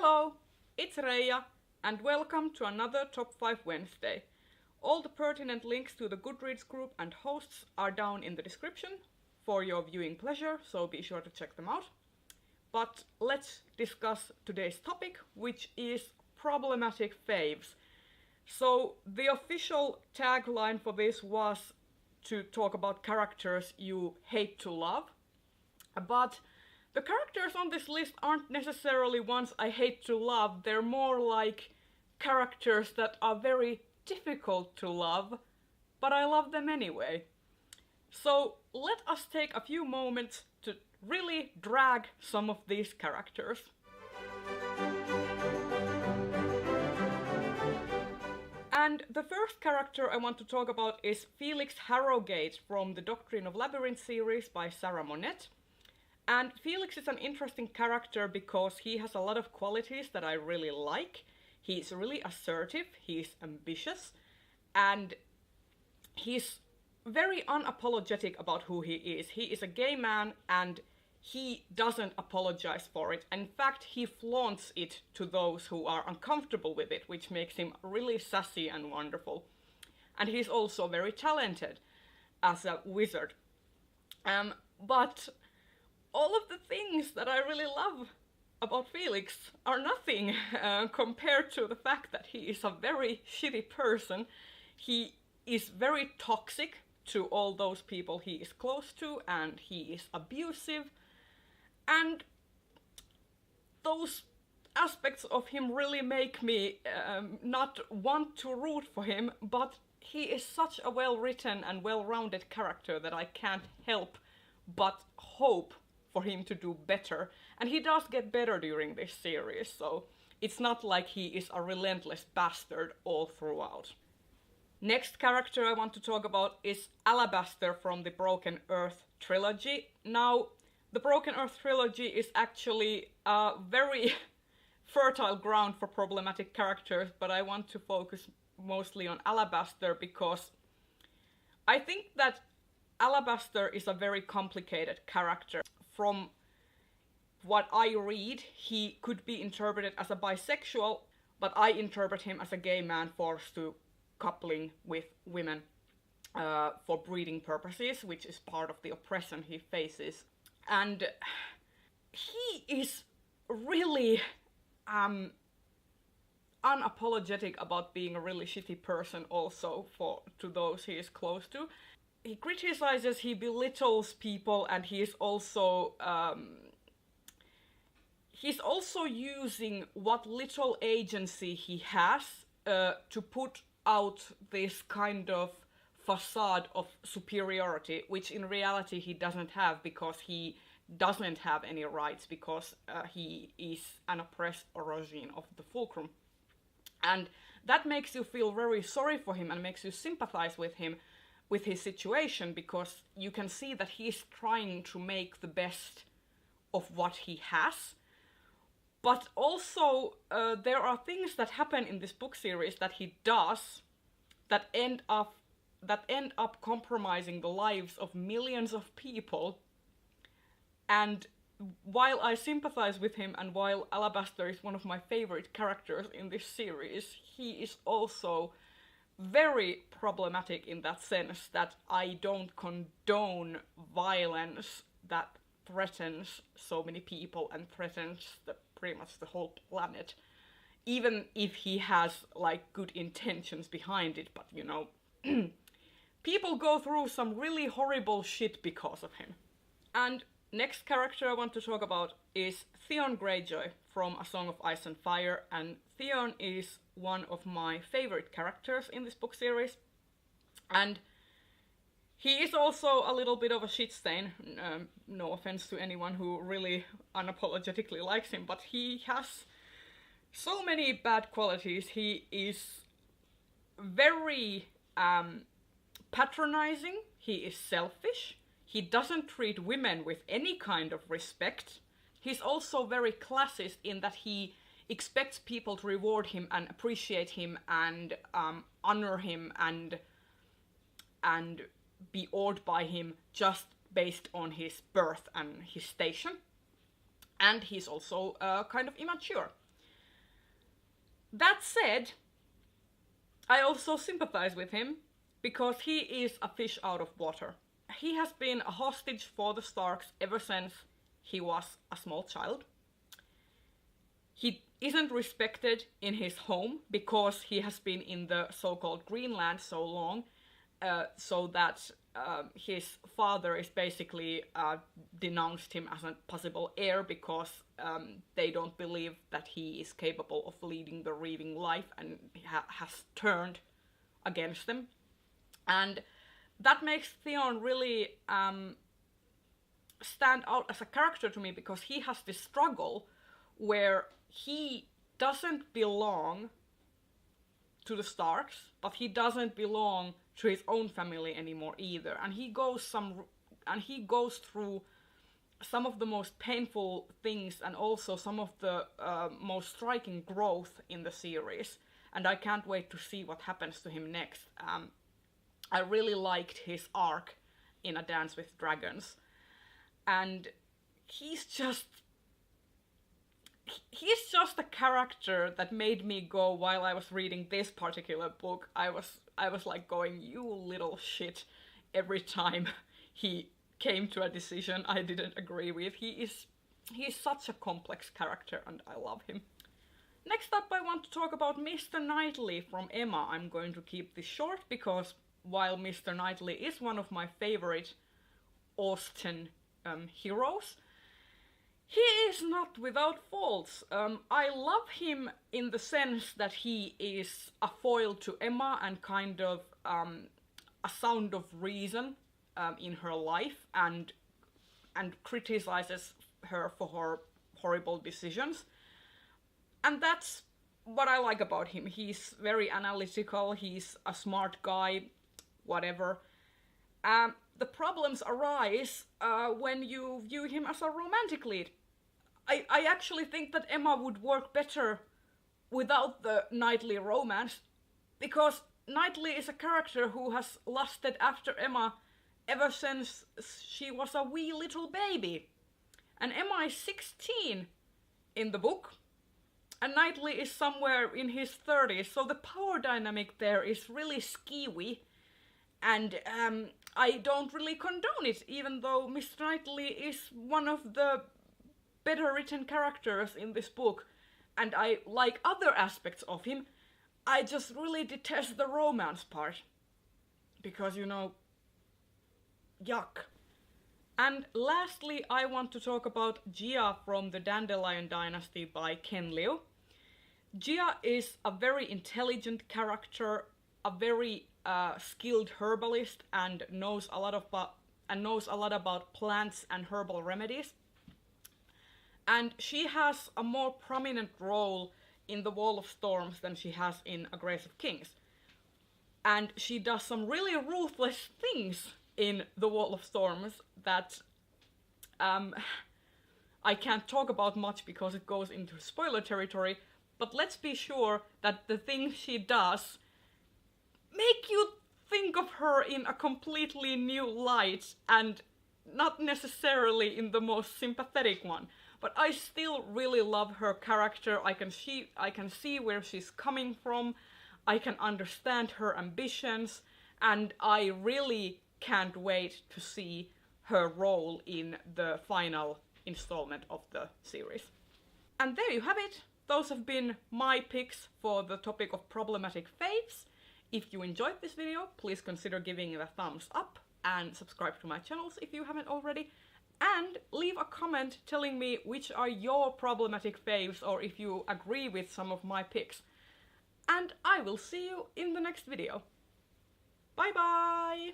Hello, it's Reija, and welcome to another Top 5 Wednesday. All the pertinent links to the Goodreads group and hosts are down in the description for your viewing pleasure, so be sure to check them out. But let's discuss today's topic, which is Problematic Faves. So the official tagline for this was to talk about characters you hate to love, but the characters on this list aren't necessarily ones I hate to love. They're more like characters that are very difficult to love, but I love them anyway. So let us take a few moments to really drag some of these characters. And the first character I want to talk about is Felix Harrowgate from the Doctrine of Labyrinth series by Sarah Monette. And Felix is an interesting character because he has a lot of qualities that I really like. He's really assertive, he's ambitious, and he's very unapologetic about who he is. He is a gay man and he doesn't apologize for it. In fact, he flaunts it to those who are uncomfortable with it, which makes him really sassy and wonderful. And he's also very talented as a wizard. But all of the things that I really love about Felix are nothing compared to the fact that he is a very shitty person. He is very toxic to all those people he is close to, and he is abusive. And those aspects of him really make me not want to root for him, but he is such a well-written and well-rounded character that I can't help but hope for him to do better. And he does get better during this series, so it's not like he is a relentless bastard all throughout. Next character I want to talk about is Alabaster from the Broken Earth trilogy. Now, the Broken Earth trilogy is actually a very fertile ground for problematic characters, but I want to focus mostly on Alabaster because I think that Alabaster is a very complicated character. From what I read, he could be interpreted as a bisexual, but I interpret him as a gay man forced to coupling with women for breeding purposes, which is part of the oppression he faces. And he is really unapologetic about being a really shitty person also to those he is close to. He criticizes, he belittles people, and he is also using what little agency he has to put out this kind of facade of superiority, which in reality he doesn't have, because he doesn't have any rights, because he is an oppressed origin of the Fulcrum. And that makes you feel very sorry for him and makes you sympathize with him, with his situation, because you can see that he's trying to make the best of what he has. But also, there are things that happen in this book series that he does that end up compromising the lives of millions of people. And while I sympathize with him, and while Alabaster is one of my favorite characters in this series, he is also very problematic in that sense that I don't condone violence that threatens so many people and threatens pretty much the whole planet, even if he has like good intentions behind it. But you know, people go through some really horrible shit because of him. And next character I want to talk about is Theon Greyjoy from A Song of Ice and Fire, and Theon is one of my favorite characters in this book series, and he is also a little bit of a shit stain. No offense to anyone who really unapologetically likes him, but he has so many bad qualities. He is very patronizing, he is selfish, he doesn't treat women with any kind of respect. He's also very classist in that he expects people to reward him and appreciate him and honor him and be awed by him just based on his birth and his station. And he's also kind of immature. That said, I also sympathize with him because he is a fish out of water. He has been a hostage for the Starks ever since he was a small child. He isn't respected in his home because he has been in the so-called Greenland so long, so that his father is basically denounced him as a possible heir because they don't believe that he is capable of leading the reading life and has turned against them. And that makes Theon really stand out as a character to me because he has this struggle where he doesn't belong to the Starks, but he doesn't belong to his own family anymore either. And he goes through some of the most painful things and also some of the most striking growth in the series. And I can't wait to see what happens to him next. I really liked his arc in A Dance with Dragons. And he's just a character that made me go, while I was reading this particular book, I was like going, you little shit, every time he came to a decision I didn't agree with. He's such a complex character and I love him. Next up, I want to talk about Mr. Knightley from Emma. I'm going to keep this short because while Mr. Knightley is one of my favorite Austen heroes, he is not without faults. I love him in the sense that he is a foil to Emma and kind of a sound of reason in her life and criticizes her for her horrible decisions. And that's what I like about him. He's very analytical, he's a smart guy, whatever. The problems arise when you view him as a romantic lead. I actually think that Emma would work better without the Knightley romance, because Knightley is a character who has lusted after Emma ever since she was a wee little baby. And Emma is 16 in the book, and Knightley is somewhere in his 30s, so the power dynamic there is really skewy, and I don't really condone it, even though Mr. Knightley is one of the better written characters in this book, and I like other aspects of him. I just really detest the romance part, because, you know, yuck. And lastly, I want to talk about Gia from the Dandelion Dynasty by Ken Liu. Gia is a very intelligent character, a very skilled herbalist, and knows a lot about plants and herbal remedies. And she has a more prominent role in The Wall of Storms than she has in A Grace of Kings. And she does some really ruthless things in The Wall of Storms that I can't talk about much because it goes into spoiler territory, but let's be sure that the things she does make you think of her in a completely new light and not necessarily in the most sympathetic one. But I still really love her character. I can see where she's coming from. I can understand her ambitions, and I really can't wait to see her role in the final installment of the series. And there you have it. Those have been my picks for the topic of problematic faves. If you enjoyed this video, please consider giving it a thumbs up and subscribe to my channels if you haven't already. And leave a comment telling me which are your problematic faves or if you agree with some of my picks. And I will see you in the next video. Bye bye!